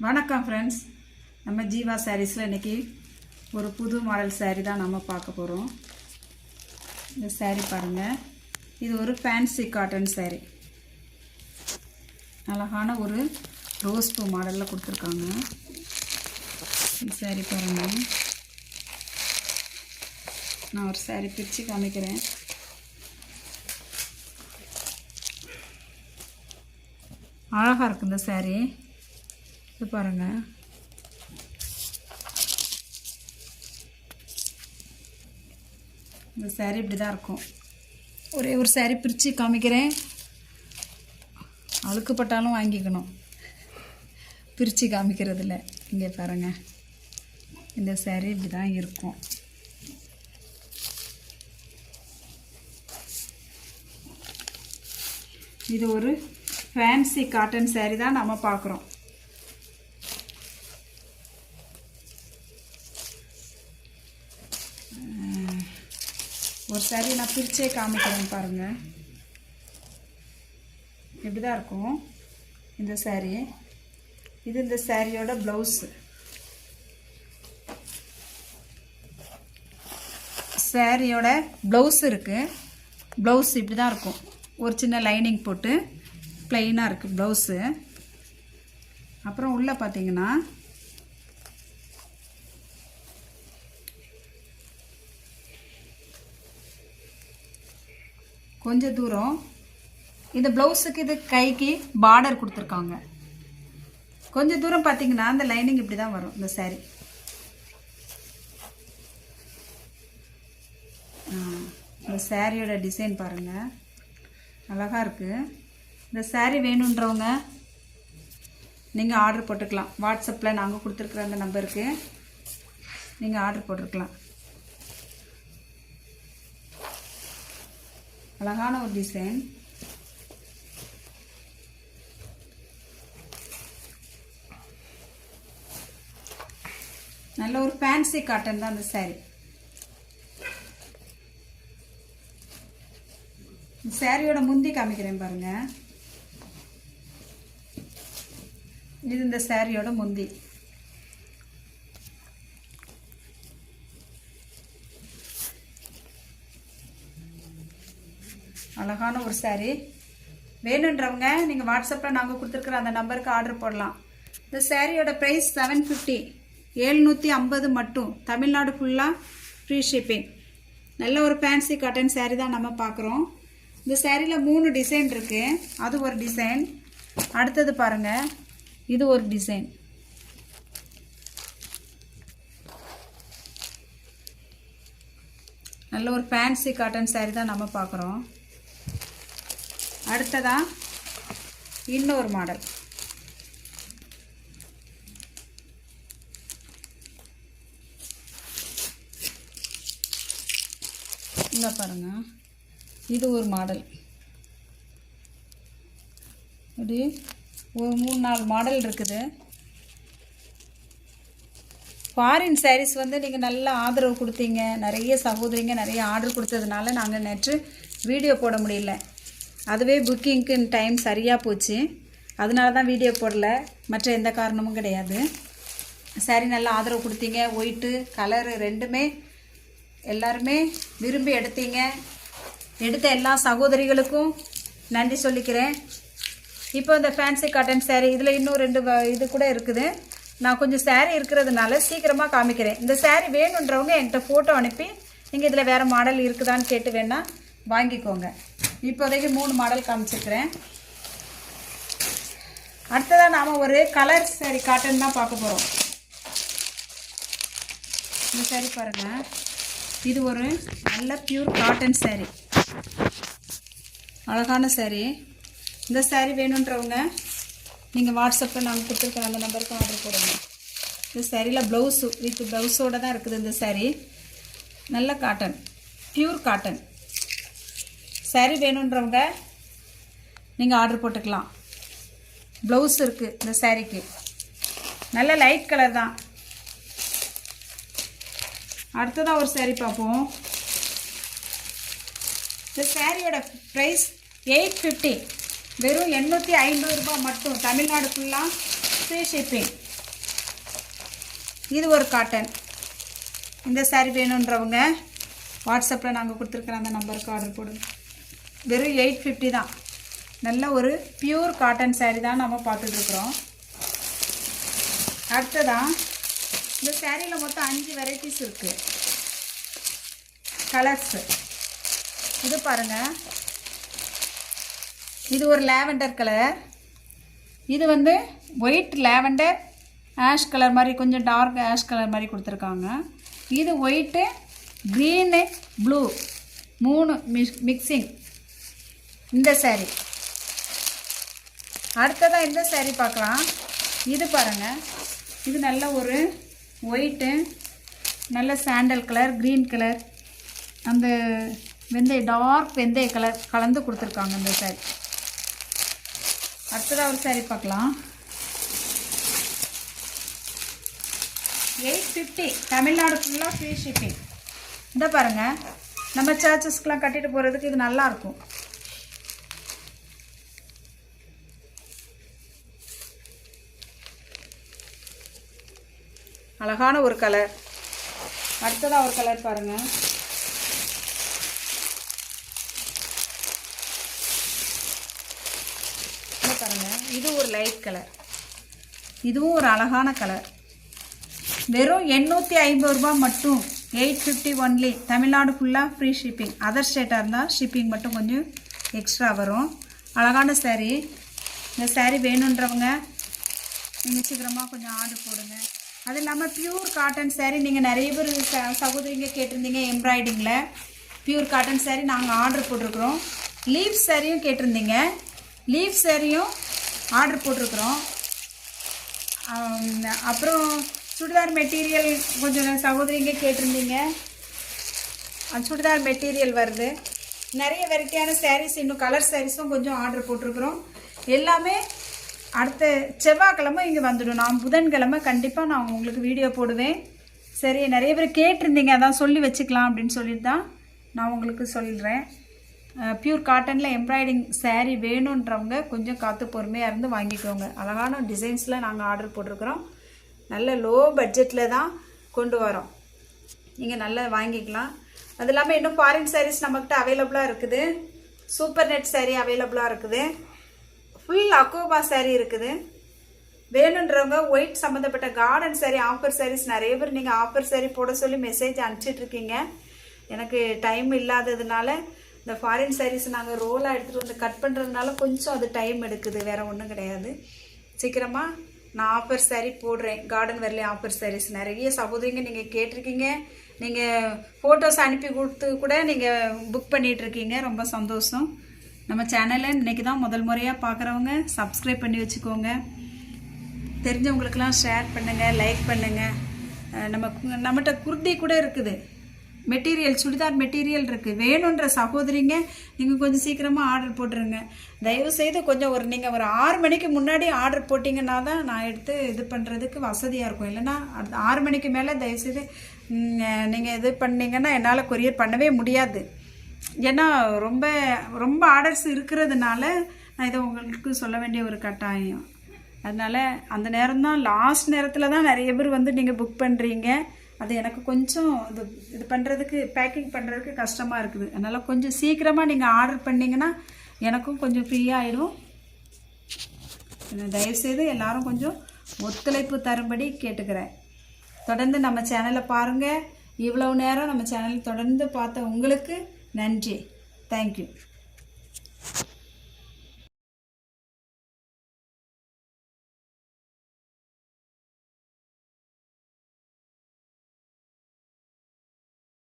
வணக்கம் ஃப்ரெண்ட்ஸ், நம்ம ஜீவா சாரீஸில் இன்றைக்கி ஒரு புது மாடல் சாரீ தான் நம்ம பார்க்க போகிறோம். இந்த சாரீ பாருங்கள், இது ஒரு ஃபேன்சி காட்டன் சாரீ. அழகான ஒரு ரோஸ் பூ மாடலில் கொடுத்துருக்காங்க. இந்த சாரீ பாருங்கள், நான் ஒரு சாரீ பிரித்து காமிக்கிறேன். அழகாக இருக்குது இந்த சாரீ. இது பாருங்கள், இந்த சாரீ இப்படி தான் இருக்கும். ஒரே ஒரு சாரீ பிரித்து காமிக்கிறேன். அழுக்குப்பட்டாலும் வாங்கிக்கணும், பிரித்து காமிக்கிறதில்ல. இங்கே பாருங்கள், இந்த சாரீ இப்படி தான் இருக்கும். இது ஒரு ஃபேன்சி காட்டன் சாரீ தான் நம்ம பார்க்குறோம். ஒரு சாரீ நான் பிரிச்சே காமிக்கிறேன் பாருங்கள். இப்படி தான் இருக்கும் இந்த சாரீ. இது இந்த சாரியோட ப்ளவுஸு. சாரியோட ப்ளவுஸ் இருக்குது. ப்ளவுஸ் இப்படி தான் இருக்கும். ஒரு சின்ன லைனிங் போட்டு ப்ளைனாக இருக்குது ப்ளவுஸு. அப்புறம் உள்ளே பார்த்தீங்கன்னா கொஞ்சம் தூரம் இந்த ப்ளவுஸுக்கு இது கைக்கு பார்டர் கொடுத்துருக்காங்க. கொஞ்சம் தூரம் பார்த்தீங்கன்னா அந்த லைனிங் இப்படி தான் வரும் இந்த சாரீ. இந்த சாரியோட டிசைன் பாருங்கள், அழகாக இருக்குது. இந்த சாரீ வேணுன்றவங்க நீங்கள் ஆர்டர் போட்டுக்கலாம். வாட்ஸ்அப்பில் நாங்கள் கொடுத்துருக்குற அந்த நம்பருக்கு நீங்கள் ஆர்டர் போட்டுருக்கலாம். அழகான ஒரு டிசைன். நல்ல ஒரு ஃபேன்சி காட்டன் தான் அந்த சாரீ. சாரியோட முந்தி காமிக்கிறேன் பாருங்க. இது இந்த சாரியோட முந்தி. அழகான ஒரு சாரீ. வேணுன்றவங்க நீங்கள் வாட்ஸ்அப்பில் நாங்கள் கொடுத்துருக்குற அந்த நம்பருக்கு ஆர்டர் போடலாம். இந்த சாரியோட ப்ரைஸ் 750, 750 மட்டும். தமிழ்நாடு ஃபுல்லாக ஃப்ரீ ஷிப்பிங். நல்ல ஒரு ஃபேன்சி காட்டன் சாரீ தான் நம்ம பார்க்குறோம். இந்த சாரியில் 3 டிசைன் இருக்குது. அது ஒரு டிசைன். அடுத்தது பாருங்கள், இது ஒரு டிசைன். நல்ல ஒரு ஃபேன்சி காட்டன் சாரீ தான் நம்ம பார்க்குறோம். அடுத்ததா இன்னொரு மாடல். இங்கே பாருங்க, இது ஒரு மாடல். இப்படி ஒரு 3-4 மாடல் இருக்குது. ஃபாரின் சாரீஸ் வந்து நீங்கள் நல்ல ஆதரவு கொடுத்தீங்க. நிறைய சகோதரிங்க நிறைய ஆர்டர் கொடுத்ததுனால நாங்கள் நேற்று வீடியோ போட முடியல. அதுவே புக்கிங்க்கு டைம் சரியாக போச்சு. அதனால தான் வீடியோ போடல, மற்ற எந்த காரணமும் கிடையாது. சாரீ நல்லா ஆதரவு கொடுத்தீங்க. ஒயிட்டு கலரு ரெண்டுமே எல்லாருமே விரும்பி எடுத்தீங்க. எடுத்த எல்லா சகோதரிகளுக்கும் நன்றி சொல்லிக்கிறேன். இப்போ இந்த ஃபேன்சி காட்டன் சாரீ இதில் இன்னும் 2 இது கூட இருக்குது. நான் கொஞ்சம் சாரீ இருக்கிறதுனால சீக்கிரமாக காமிக்கிறேன். இந்த சாரீ வேணுன்றவங்க என்கிட்ட ஃபோட்டோ அனுப்பி நீங்கள் இதில் வேறு மாடல் இருக்குதான்னு கேட்டு வேணால் வாங்கிக்கோங்க. இப்போதைக்கு 3 மாடல் காமிச்சிருக்கிறேன். அடுத்ததாக நாம் ஒரு கலர் சாரீ காட்டன் தான் பார்க்க போகிறோம். இந்த சாரீ பாருங்கள், இது ஒரு நல்ல பியூர் காட்டன் சாரீ. அழகான சாரீ. இந்த சாரீ வேணுன்றவங்க நீங்கள் வாட்ஸ்அப்பில் நாங்கள் கொடுத்துருக்கோம் அந்த நம்பருக்கு ஆர்டர் போடுங்க. இந்த சாரியில் ப்ளவுஸு வித் ப்ளவுஸோடு தான் இருக்குது இந்த சாரீ. நல்ல காட்டன், பியூர் காட்டன் சாரீ வேணுன்றவங்க நீங்கள் ஆர்டர் போட்டுக்கலாம். ப்ளவுஸ் இருக்குது இந்த சாரீக்கு. நல்ல லைட் கலர் தான். அடுத்ததாக ஒரு சாரீ பார்ப்போம். இந்த சாரியோட ப்ரைஸ் 850, வெறும் 850 ரூபாய் மட்டும். தமிழ்நாடு ஃபுல்லாக ஃப்ரீ ஷிப்பிங். இது ஒரு காட்டன். இந்த சாரீ வேணுன்றவங்க வாட்ஸ்அப்பில் நாங்கள் கொடுத்துருக்குற அந்த நம்பருக்கு ஆர்டர் போடுங்க. வெறும் 850 தான். நல்ல ஒரு பியூர் காட்டன் சாரீ தான் நம்ம பார்த்துட்ருக்குறோம். அடுத்ததான் இந்த சாரியில் மொத்தம் 5 வெரைட்டிஸ் இருக்குது, கலர்ஸு. இது பாருங்கள், இது ஒரு லாவெண்டர் கலர். இது வந்து ஒயிட் லாவெண்டர் ஆஷ் கலர் மாதிரி, கொஞ்சம் டார்க் ஆஷ் கலர் மாதிரி கொடுத்துருக்காங்க. இது ஒயிட்டு க்ரீனு ப்ளூ 3 மிக்சிங் இந்த சாரீ. அடுத்ததாக இந்த சாரீ பார்க்கலாம். இது பாருங்கள், இது நல்ல ஒரு ஒயிட்டு, நல்ல சாண்டல் கலர், க்ரீன் கலர், அந்த வெந்தய டார்க் வெந்தய கலர் கலந்து கொடுத்துருக்காங்க இந்த சாரீ. அடுத்ததாக ஒரு சாரீ பார்க்கலாம். 850 தமிழ்நாடு ஃபுல்லாக ஃப்ரீ ஷிப்பிங். இந்த பாருங்கள், நம்ம சர்ச்சஸ்க்கெலாம் கட்டிட்டு போகிறதுக்கு இது நல்லாயிருக்கும். அழகான ஒரு கலர். அடுத்ததாக ஒரு கலர் பாருங்கள். இதை பாருங்கள், இது ஒரு லைட் கலர். இதுவும் ஒரு அழகான கலர். வெறும் 850 ரூபா மட்டும். 850 ஒன்லி. தமிழ்நாடு ஃபுல்லாக ஃப்ரீ ஷிப்பிங். அதர் ஸ்டேட்டாக இருந்தால் ஷிப்பிங் மட்டும் கொஞ்சம் எக்ஸ்ட்ரா வரும். அழகான சாரீ. இந்த சாரீ வேணுன்றவங்க நீங்கள் சீக்கிரமாக கொஞ்சம் ஆர்டர் போடுங்க. அது இல்லாமல் பியூர் காட்டன் சாரீ நீங்கள் நிறைய பேர் சகோதரிங்க கேட்டிருந்தீங்க. எம்ப்ராய்டிங்கில் பியூர் காட்டன் சாரீ நாங்கள் ஆர்டர் போட்டிருக்கிறோம். லீஃப் சாரியும் கேட்டிருந்தீங்க. லீஃப் சாரியும் ஆர்டர் போட்டிருக்கிறோம். அப்புறம் சுடிதார் மெட்டீரியல் கொஞ்சம் சகோதரிங்க கேட்டிருந்தீங்க. சுடிதார் மெட்டீரியல் வருது. நிறைய வெரைட்டியான சாரீஸ், இன்னும் கலர் சாரீஸும் கொஞ்சம் ஆர்டர் போட்டிருக்கிறோம். எல்லாமே அடுத்த செவ்வாய்க்கிழமை இங்கே வந்துடும். நான் புதன்கிழமை கண்டிப்பாக நான் உங்களுக்கு வீடியோ போடுவேன். சரி, நிறைய பேர் கேட்டிருந்தீங்க, அதான் சொல்லி வச்சுக்கலாம் அப்படின்னு சொல்லிட்டு தான் நான் உங்களுக்கு சொல்கிறேன். பியூர் காட்டனில் எம்ப்ராய்டிங் சாரீ வேணுன்றவங்க கொஞ்சம் காற்று பொறுமையாக இருந்து வாங்கிக்கோங்க. அழகான டிசைன்ஸில் நாங்கள் ஆர்டர் போட்டிருக்கிறோம். நல்ல லோ பட்ஜெட்டில் தான் கொண்டு வரோம். நீங்கள் நல்லா வாங்கிக்கலாம். அது இல்லாமல் இன்னும் ஃபாரின் சாரீஸ் நம்மக்கிட்ட அவைலபிளாக இருக்குது. சூப்பர் நெட் சாரீ அவைலபிளாக இருக்குது. ஃபுல் அக்கோபா சாரீ இருக்குது. வேணுன்றவங்க ஒயிட் சம்மந்தப்பட்ட கார்டன் சாரீ, ஆஃபர் சாரீஸ் நிறைய பேர் நீங்கள் ஆஃபர் சாரீ போட சொல்லி மெசேஜ் அனுப்பிச்சிட்ருக்கீங்க. எனக்கு டைம் இல்லாததுனால இந்த ஃபாரின் சாரீஸ் நாங்கள் ரோலாக எடுத்துகிட்டு வந்து கட் பண்ணுறதுனால கொஞ்சம் அது டைம் எடுக்குது, வேறு ஒன்றும் கிடையாது. சீக்கிரமாக நான் ஆஃபர் சாரீ போடுறேன். கார்டன் வேர்லி ஆஃபர் சாரீஸ் நிறைய சகோதரிங்க நீங்கள் கேட்டிருக்கீங்க. நீங்கள் ஃபோட்டோஸ் அனுப்பி கொடுத்து கூட நீங்கள் புக் பண்ணிகிட்ருக்கீங்க. ரொம்ப சந்தோஷம். நம்ம சேனலை இன்றைக்கி தான் முதல் முறையாக பார்க்குறவங்க சப்ஸ்கிரைப் பண்ணி வச்சுக்கோங்க. தெரிஞ்சவங்களுக்கெல்லாம் ஷேர் பண்ணுங்கள், லைக் பண்ணுங்கள். நம்மகிட்ட குர்தி கூட இருக்குது, மெட்டீரியல் சுடிதார் மெட்டீரியல் இருக்குது. வேணுன்ற சகோதரிங்க நீங்கள் கொஞ்சம் சீக்கிரமாக ஆர்டர் போட்டுருங்க. தயவுசெய்து கொஞ்சம் நீங்கள் ஒரு 6 மணிக்கு முன்னாடி ஆர்டர் போட்டிங்கன்னா தான் நான் எடுத்து இது பண்ணுறதுக்கு வசதியாக இருக்கும். இல்லைன்னா 6 மணிக்கு மேலே தயவுசெய்து நீங்கள் இது பண்ணிங்கன்னா என்னால் கொரியர் பண்ணவே முடியாது. ஏன்னா ரொம்ப ரொம்ப ஆர்டர்ஸ் இருக்கிறதுனால நான் இதை உங்களுக்கு சொல்ல வேண்டிய ஒரு கட்டாயம். அதனால் அந்த நேரம்தான், லாஸ்ட் நேரத்தில் தான் நிறைய பேர் நீங்கள் புக் பண்ணுறீங்க. அது எனக்கு கொஞ்சம் இது பண்ணுறதுக்கு, பேக்கிங் பண்ணுறதுக்கு கஷ்டமாக இருக்குது. அதனால் கொஞ்சம் சீக்கிரமாக நீங்கள் ஆர்டர் பண்ணிங்கன்னா எனக்கும் கொஞ்சம் ஃப்ரீயாகிடும். தயவுசெய்து எல்லோரும் கொஞ்சம் ஒத்துழைப்பு தரும்படி கேட்டுக்கிறேன். தொடர்ந்து நம்ம சேனலை பாருங்கள். இவ்வளவு நேரம் நம்ம சேனல் தொடர்ந்து பார்த்த உங்களுக்கு நன்றி. தேங்க்யூ.